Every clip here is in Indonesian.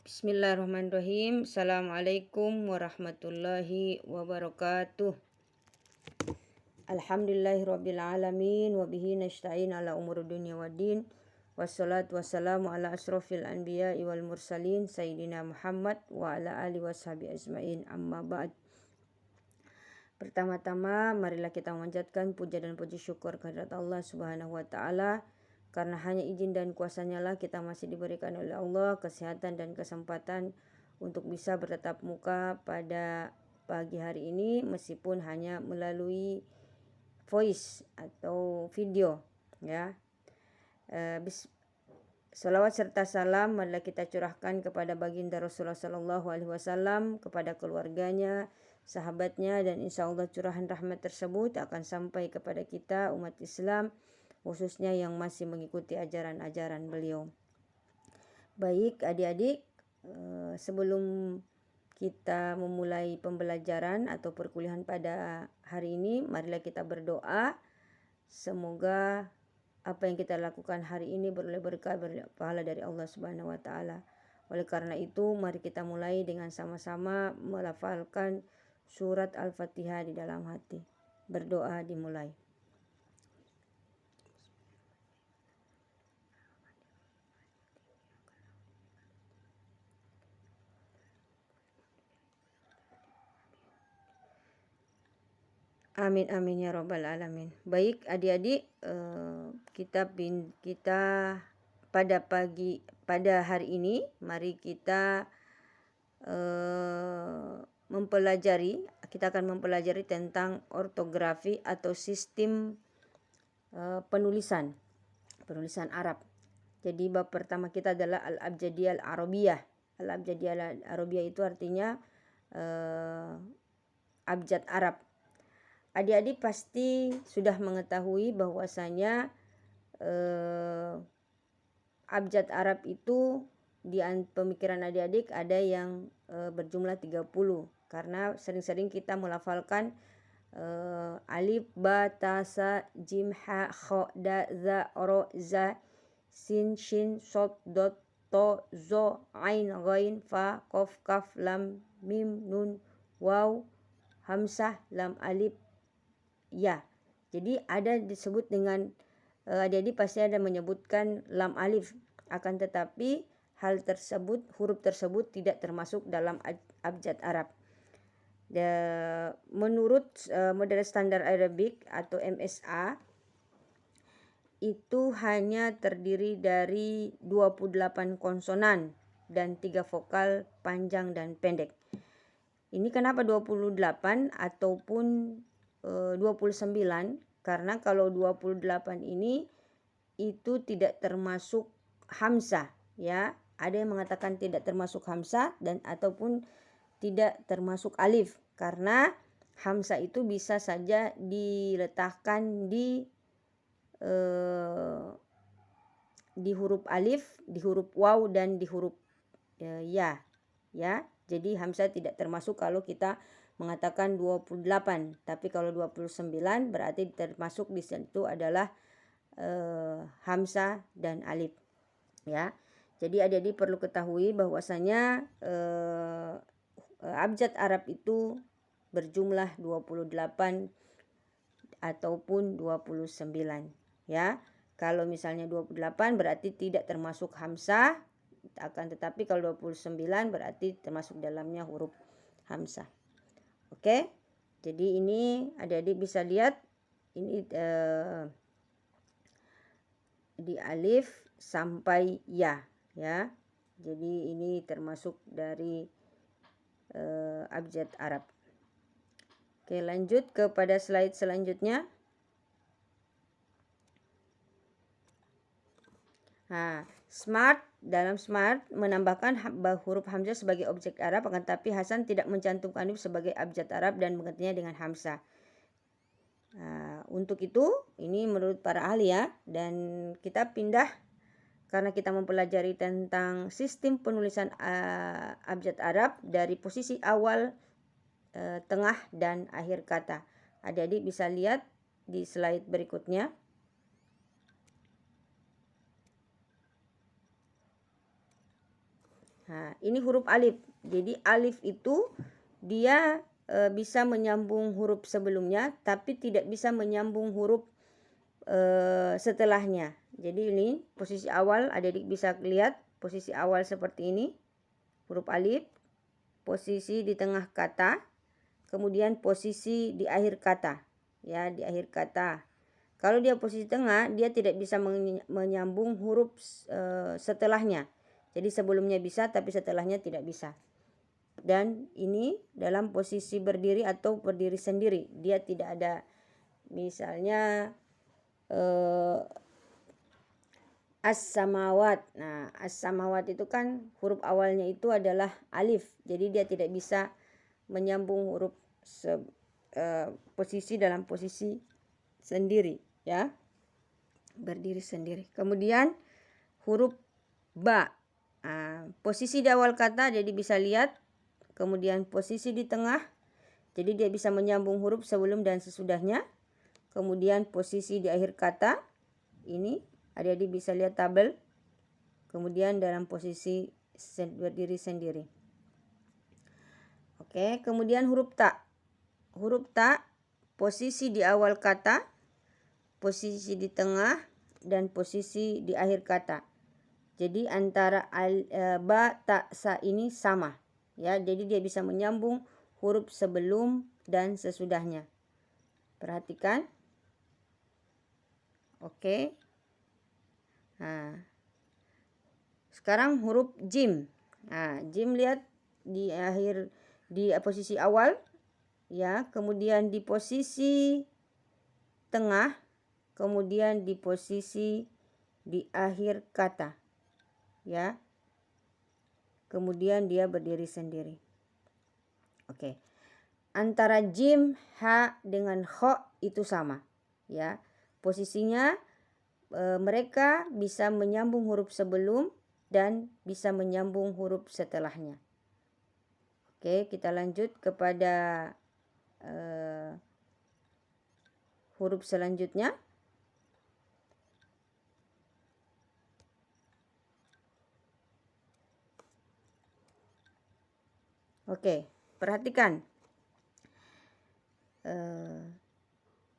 Bismillahirrahmanirrahim. Assalamualaikum warahmatullahi wabarakatuh. Alhamdulillahirabbil alamin wa bihi nasta'in ala umuri dunya waddin. Wassalatu wassalamu ala asrofil anbiya'i wal mursalin sayyidina Muhammad wa ala alihi washabihi ajmain. Amma ba'd. Pertama-tama marilah kita memanjatkan puja dan puji syukur kehadirat Allah Subhanahu wa taala. Karena hanya izin dan kuasa-Nya lah kita masih diberikan oleh Allah kesehatan dan kesempatan untuk bisa bertatap muka pada pagi hari ini meskipun hanya melalui voice atau video ya. Salawat serta salam marilah kita curahkan kepada baginda Rasulullah SAW, kepada keluarganya, sahabatnya, dan insya Allah curahan rahmat tersebut akan sampai kepada kita umat Islam, khususnya yang masih mengikuti ajaran-ajaran beliau. Baik adik-adik, sebelum kita memulai pembelajaran atau perkuliahan pada hari ini, marilah kita berdoa. Semoga apa yang kita lakukan hari ini beroleh berkah, pahala dari Allah Subhanahu wa taala. Oleh karena itu, mari kita mulai dengan sama-sama melafalkan surat Al-Fatihah di dalam hati. Berdoa dimulai. Amin amin ya rabbal alamin. Baik adik-adik, kita pada hari ini mari kita akan mempelajari tentang ortografi atau sistem penulisan Arab. Jadi bab pertama kita adalah Al-Abjadiyah Al-Arabiyah. Al-Abjadiyah Al-Arabiyah itu artinya abjad Arab. Adik-adik pasti sudah mengetahui bahwasanya abjad Arab itu di pemikiran adik-adik ada yang berjumlah 30 karena sering-sering kita melafalkan alif, ba, ta, sa, jim, ha, kha, da, za, ro, za, sin, shin, sod, dot, to, zo, ain, ghain, fa, qaf, kaf, lam, mim, nun, waw, hamzah, lam, alif, ya. Jadi ada disebut dengan adik-adik pasti ada menyebutkan lam alif, akan tetapi huruf tersebut tidak termasuk dalam abjad Arab. Menurut Model Standar Arabic atau MSA itu hanya terdiri dari 28 konsonan dan 3 vokal panjang dan pendek. Ini kenapa 28 ataupun 29? Karena kalau 28 ini itu tidak termasuk hamzah ya. Ada yang mengatakan tidak termasuk hamzah dan ataupun tidak termasuk alif karena hamzah itu bisa saja diletakkan di huruf alif, di huruf waw dan di huruf ya. Jadi hamzah tidak termasuk kalau kita mengatakan 28, tapi kalau 29 berarti termasuk di situ adalah hamzah dan alif ya. Jadi adik-adik perlu ketahui bahwasanya abjad Arab itu berjumlah 28 ataupun 29 ya. Kalau misalnya 28 berarti tidak termasuk hamzah, akan tetapi kalau 29 berarti termasuk dalamnya huruf hamzah. Oke, jadi ini adik-adik bisa lihat ini di alif sampai ya. Jadi ini termasuk dari abjad Arab. Oke, lanjut kepada slide selanjutnya. Dalam Smart menambahkan huruf hamzah sebagai objek Arab, akan tetapi Hasan tidak mencantumkan alif sebagai abjad Arab dan menggantinya dengan hamzah. Untuk itu ini menurut para ahli ya, dan kita pindah karena kita mempelajari tentang sistem penulisan abjad Arab dari posisi awal, tengah dan akhir kata. Adik-adik bisa lihat di slide berikutnya. Nah, ini huruf alif. Jadi alif itu dia bisa menyambung huruf sebelumnya, tapi tidak bisa menyambung huruf setelahnya. Jadi ini posisi awal, adik-adik bisa lihat posisi awal seperti ini, huruf alif, posisi di tengah kata, kemudian posisi di akhir kata, ya, di akhir kata. Kalau dia posisi tengah, dia tidak bisa menyambung huruf setelahnya. Jadi sebelumnya bisa, tapi setelahnya tidak bisa. Dan ini dalam posisi berdiri atau berdiri sendiri. Dia tidak ada, misalnya as-samawat. Nah, as-samawat itu kan huruf awalnya itu adalah alif. Jadi dia tidak bisa menyambung huruf posisi dalam posisi sendiri, ya. Berdiri sendiri. Kemudian huruf ba. Posisi di awal kata jadi bisa lihat. Kemudian posisi di tengah. Jadi dia bisa menyambung huruf sebelum dan sesudahnya. Kemudian posisi di akhir kata. Ini adik-adik bisa lihat tabel. Kemudian dalam posisi berdiri sendiri. Oke, kemudian huruf ta. Huruf ta posisi di awal kata, posisi di tengah, dan posisi di akhir kata. Jadi antara ba, ta, sa ini sama. Ya, jadi dia bisa menyambung huruf sebelum dan sesudahnya. Perhatikan. Oke. Nah, sekarang huruf jim. Nah, jim lihat di akhir, di posisi awal, ya, kemudian di posisi tengah, kemudian di posisi di akhir kata, ya. Kemudian dia berdiri sendiri. Oke. Antara jim, ha dengan kho itu sama, ya. Posisinya mereka bisa menyambung huruf sebelum dan bisa menyambung huruf setelahnya. Oke, kita lanjut kepada huruf selanjutnya. Oke, perhatikan.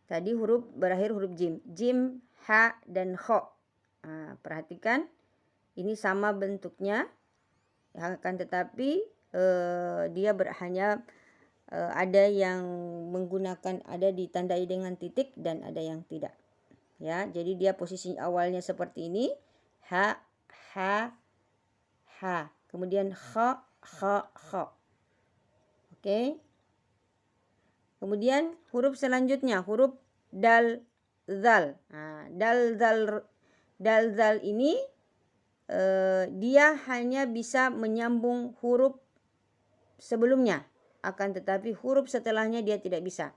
Tadi huruf berakhir huruf jim. Jim, ha, dan kho. Perhatikan. Ini sama bentuknya. Akan tetapi dia hanya ada yang menggunakan, ada ditandai dengan titik dan ada yang tidak. Ya, jadi dia posisi awalnya seperti ini. Ha, ha, ha. Kemudian kho, kho, kho. Oke. Kemudian huruf selanjutnya, huruf dal, zal. Dal, zal ini dia hanya bisa menyambung huruf sebelumnya. Akan tetapi huruf setelahnya dia tidak bisa.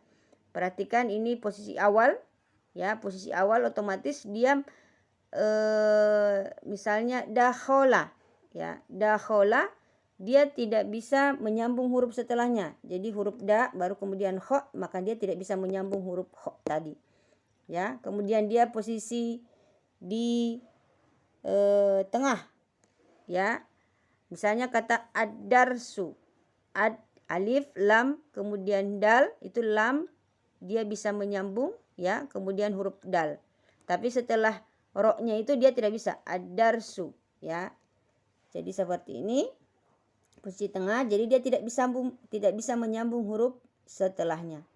Perhatikan ini posisi awal. Ya, posisi awal otomatis dia misalnya dakhola. Ya, dakhola. Dia tidak bisa menyambung huruf setelahnya. Jadi huruf da baru kemudian kho, maka dia tidak bisa menyambung huruf kho tadi. Ya, kemudian dia posisi di tengah. Ya. Misalnya kata ad-darsu. Alif, lam, kemudian dal, itu lam dia bisa menyambung, ya, kemudian huruf dal. Tapi setelah ro-nya itu dia tidak bisa, ad-darsu, ya. Jadi seperti ini. Posisi tengah, jadi dia tidak bisa menyambung huruf setelahnya.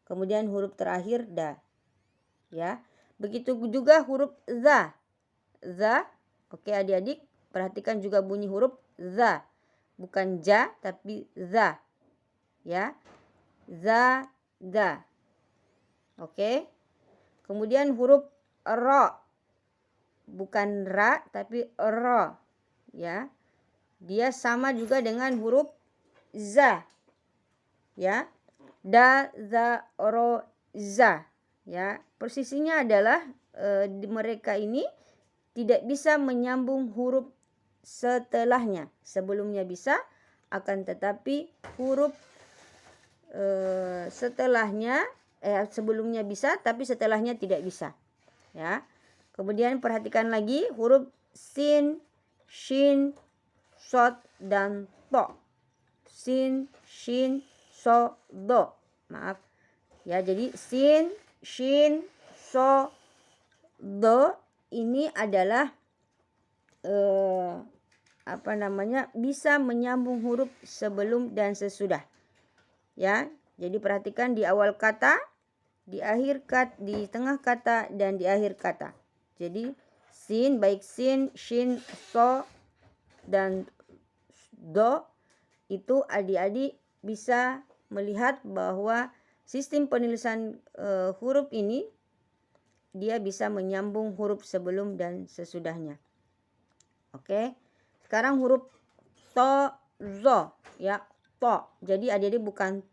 Kemudian huruf terakhir da. Ya. Begitu juga huruf za. Za. Oke, adik-adik, perhatikan juga bunyi huruf za. Bukan ja tapi za. Ya. Za, da. Oke. Kemudian huruf ro. Bukan ra tapi ro. Ya. Dia sama juga dengan huruf za. Ya. Da, za, ro, za. Ya. Posisinya adalah mereka ini tidak bisa menyambung huruf setelahnya. Sebelumnya bisa, akan tetapi huruf setelahnya sebelumnya bisa tapi setelahnya tidak bisa. Ya. Kemudian perhatikan lagi huruf sin, shin, sod, dan to. Sin, shin, so, do. Maaf. Ya, jadi sin, shin, so, do ini adalah bisa menyambung huruf sebelum dan sesudah. Ya, jadi perhatikan di awal kata, di akhir kata, di tengah kata, dan di akhir kata. Jadi sin, baik sin, shin, so, dan do itu adik-adik bisa melihat bahwa sistem penulisan huruf ini dia bisa menyambung huruf sebelum dan sesudahnya. Oke. Sekarang huruf to, zo, ya, to. Jadi adik-adik bukan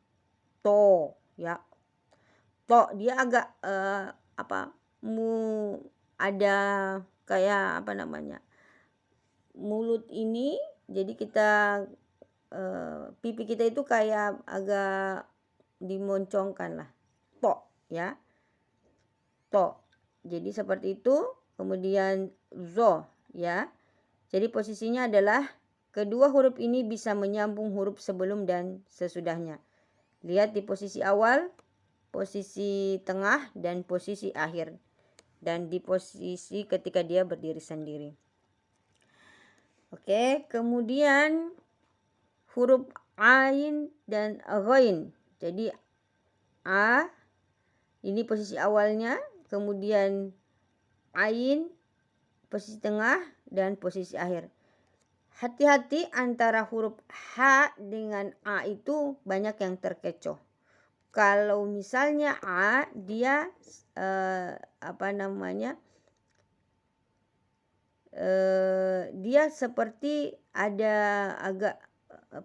to, ya. To dia agak ada kayak mulut ini, jadi kita pipi kita itu kayak agak dimoncongkan lah. To, ya. To. Jadi seperti itu. Kemudian zo, ya. Jadi posisinya adalah kedua huruf ini bisa menyambung huruf sebelum dan sesudahnya. Lihat di posisi awal, posisi tengah, dan posisi akhir. Dan di posisi ketika dia berdiri sendiri. Oke, kemudian huruf ain dan ghain. Jadi a ini posisi awalnya, kemudian ain posisi tengah, dan posisi akhir. Hati-hati antara huruf H dengan A itu banyak yang terkecoh. Kalau misalnya A dia dia seperti ada agak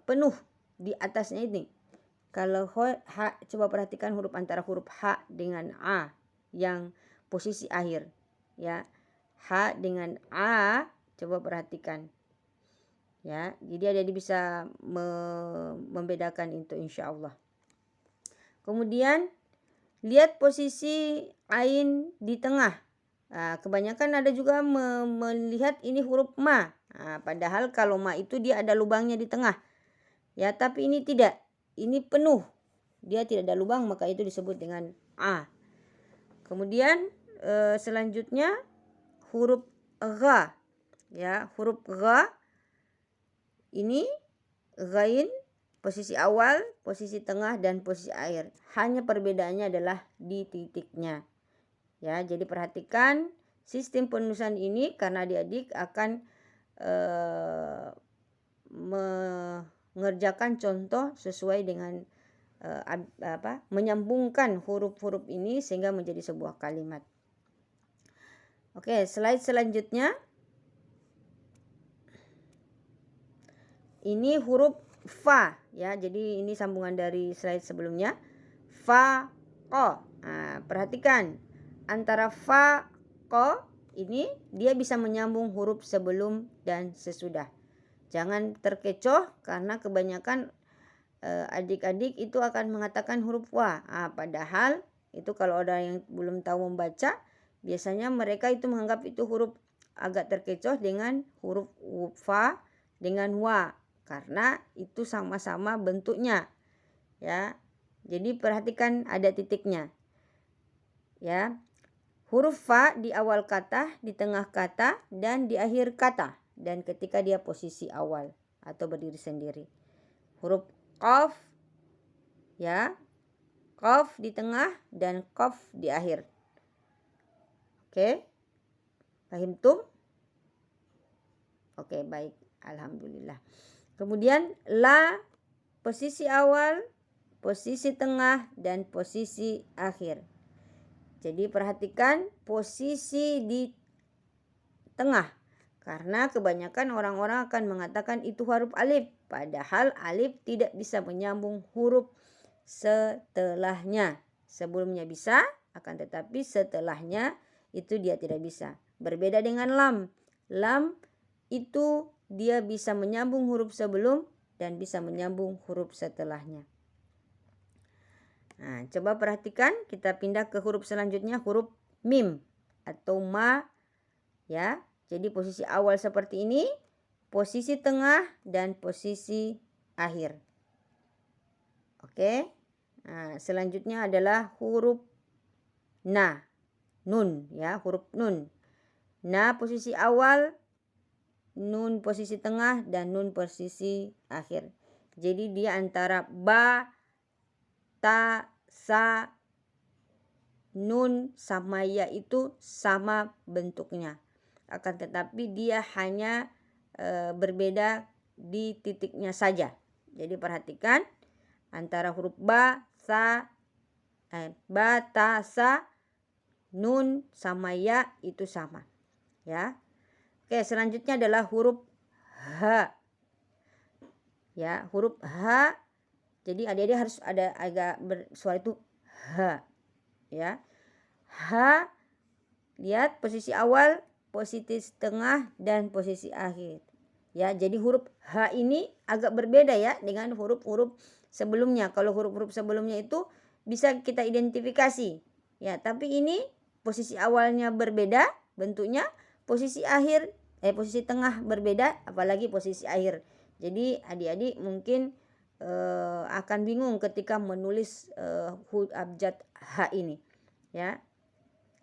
penuh di atasnya ini. Kalau H, coba perhatikan huruf antara huruf H dengan A yang posisi akhir, ya. H dengan A, coba perhatikan. Ya, jadi adik bisa membedakan itu insya Allah. Kemudian lihat posisi ain di tengah. Nah, kebanyakan ada juga melihat ini huruf ma. Nah, padahal kalau ma itu dia ada lubangnya di tengah. Ya, tapi ini tidak. Ini penuh. Dia tidak ada lubang, maka itu disebut dengan a. Kemudian selanjutnya huruf gha. Ya, huruf gha ini ghain posisi awal, posisi tengah, dan posisi akhir. Hanya perbedaannya adalah di titiknya. Ya, jadi perhatikan sistem penulisan ini karena adik-adik akan mengerjakan contoh sesuai dengan menyambungkan huruf-huruf ini sehingga menjadi sebuah kalimat. Oke, slide selanjutnya. Ini huruf fa, ya. Jadi ini sambungan dari slide sebelumnya. Fa, ko. Nah, perhatikan antara fa, ko ini dia bisa menyambung huruf sebelum dan sesudah. Jangan terkecoh karena kebanyakan adik-adik itu akan mengatakan huruf wa. Padahal itu kalau ada yang belum tahu membaca, biasanya mereka itu menganggap itu huruf agak terkecoh dengan huruf fa dengan wa. Karena itu sama-sama bentuknya, ya. Jadi perhatikan ada titiknya, ya. Huruf fa di awal kata, di tengah kata, dan di akhir kata, dan ketika dia posisi awal atau berdiri sendiri. Huruf qaf, ya, qaf di tengah dan qaf di akhir. Oke, paham tuh? Oke, baik, alhamdulillah. Kemudian la posisi awal, posisi tengah, dan posisi akhir. Jadi perhatikan posisi di tengah. Karena kebanyakan orang-orang akan mengatakan itu huruf alif. Padahal alif tidak bisa menyambung huruf setelahnya. Sebelumnya bisa, akan tetapi setelahnya itu dia tidak bisa. Berbeda dengan lam. Lam itu dia bisa menyambung huruf sebelum dan bisa menyambung huruf setelahnya. Nah, coba perhatikan, kita pindah ke huruf selanjutnya, huruf mim atau ma, ya. Jadi posisi awal seperti ini, posisi tengah, dan posisi akhir. Oke. Nah, selanjutnya adalah huruf na, nun ya, huruf nun. Na posisi awal, nun posisi tengah, dan nun posisi akhir. Jadi dia antara ba, ta, sa, nun sama ya itu sama bentuknya. Akan tetapi dia hanya berbeda di titiknya saja. Jadi perhatikan antara huruf ba, ta, sa, nun sama ya itu sama. Ya. Oke, selanjutnya adalah huruf h. Ya, huruf h. Jadi adik-adik harus ada agak suara itu h. Ya. H, lihat posisi awal, posisi tengah, dan posisi akhir. Ya, jadi huruf H ini agak berbeda ya dengan huruf-huruf sebelumnya. Kalau huruf-huruf sebelumnya itu bisa kita identifikasi. Ya, tapi ini posisi awalnya berbeda bentuknya, posisi akhir posisi tengah berbeda, apalagi posisi akhir. Jadi adik-adik mungkin akan bingung ketika menulis abjad H ini. Ya.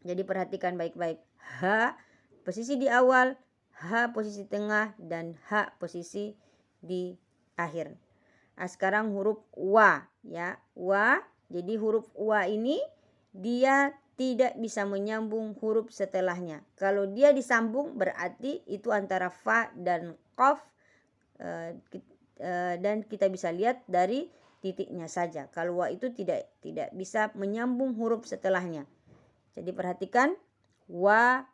Jadi perhatikan baik-baik. H posisi di awal, H posisi tengah, dan H posisi di akhir. Nah, sekarang huruf wa ya. Wa. Jadi huruf wa ini dia tidak bisa menyambung huruf setelahnya. Kalau dia disambung berarti itu antara fa dan qaf, dan kita bisa lihat dari titiknya saja. Kalau wa itu tidak bisa menyambung huruf setelahnya. Jadi perhatikan wa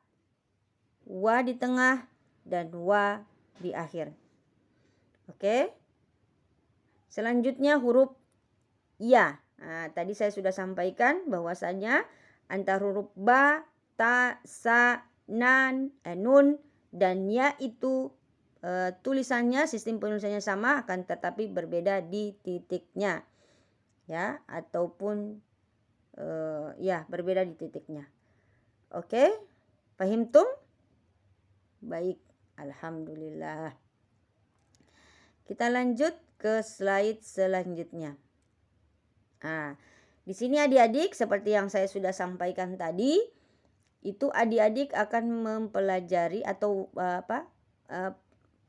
di tengah dan wa di akhir. Oke. Selanjutnya huruf ya. Nah, tadi saya sudah sampaikan bahwasanya antara huruf ba, ta, sa, nun dan ya itu tulisannya, sistem penulisannya sama, akan tetapi berbeda di titiknya. Ya, ataupun berbeda di titiknya. Oke, fahimtum? Baik, alhamdulillah. Kita lanjut ke slide selanjutnya. Nah, di sini adik-adik seperti yang saya sudah sampaikan tadi, itu adik-adik akan mempelajari atau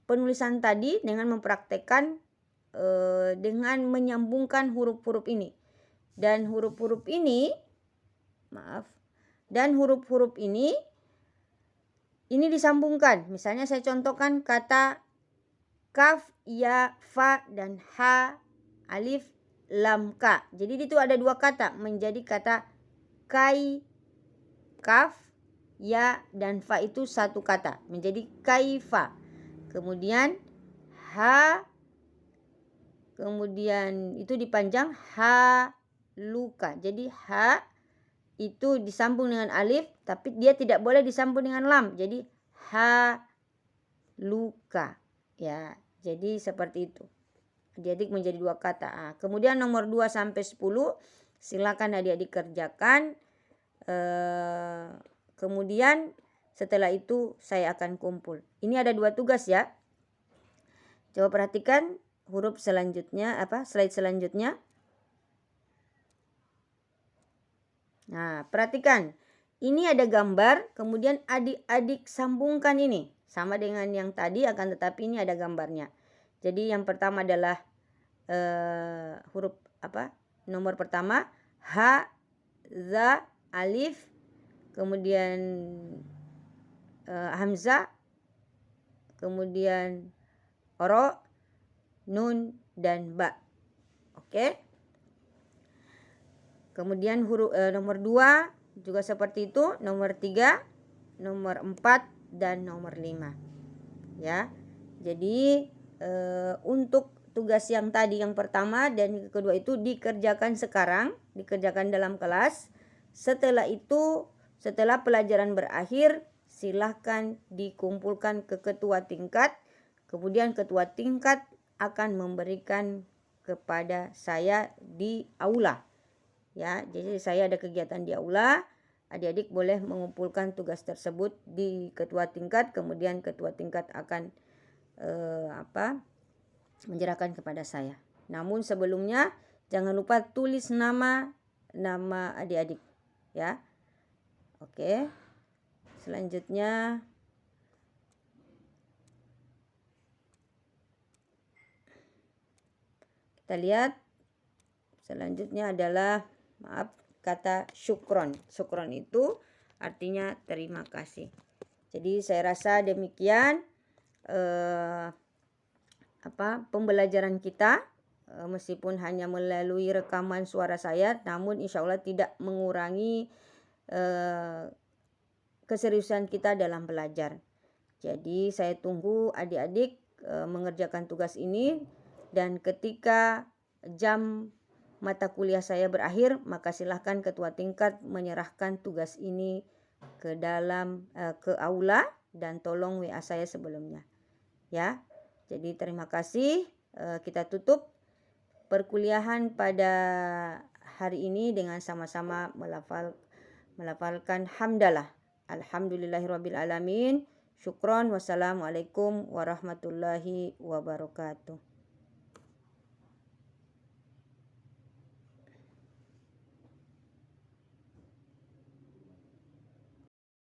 penulisan tadi dengan mempraktekkan dengan menyambungkan huruf-huruf ini. Dan huruf-huruf ini disambungkan. Misalnya saya contohkan kata kaf, ya, fa, dan ha, alif, lam, ka. Jadi itu ada dua kata menjadi kata kai, kaf, ya, dan fa itu satu kata menjadi kaifa. Kemudian ha, kemudian itu dipanjang ha, luka. Jadi ha itu disambung dengan alif, tapi dia tidak boleh disambung dengan lam. Jadi ha, luka. Ya, jadi seperti itu. Adik-adik menjadi dua kata. Kemudian nomor 2 sampai 10 silakan adik-adik kerjakan. Kemudian setelah itu saya akan kumpul. Ini ada 2 tugas ya. Coba perhatikan huruf selanjutnya, slide selanjutnya. Nah, perhatikan. Ini ada gambar, kemudian adik-adik sambungkan ini. Sama dengan yang tadi, akan tetapi ini ada gambarnya. Jadi yang pertama adalah huruf nomor pertama ha, za, alif, kemudian hamzah, kemudian ro, nun, dan ba. Oke. Kemudian huruf nomor 2 juga seperti itu, nomor 3, nomor 4, dan nomor 5. Ya. Jadi untuk tugas yang tadi yang pertama dan yang kedua itu dikerjakan sekarang, dikerjakan dalam kelas. Setelah itu, setelah pelajaran berakhir, silahkan dikumpulkan ke ketua tingkat. Kemudian ketua tingkat akan memberikan kepada saya di aula. Ya, jadi saya ada kegiatan di aula. Adik-adik boleh mengumpulkan tugas tersebut di ketua tingkat, kemudian ketua tingkat akan menyerahkan kepada saya. Namun sebelumnya jangan lupa tulis nama adik-adik ya. Oke. Selanjutnya kita lihat selanjutnya adalah kata syukron. Syukron itu artinya terima kasih. Jadi saya rasa demikian pembelajaran kita, meskipun hanya melalui rekaman suara saya, namun insya Allah tidak mengurangi keseriusan kita dalam belajar. Jadi saya tunggu adik-adik mengerjakan tugas ini, dan ketika jam mata kuliah saya berakhir, maka silahkan ketua tingkat menyerahkan tugas ini ke aula, dan tolong WA saya sebelumnya ya. Jadi terima kasih. Kita tutup perkuliahan pada hari ini dengan sama-sama melafalkan hamdalah. Alhamdulillahirabbil alamin. Syukron. Wassalamualaikum warahmatullahi wabarakatuh.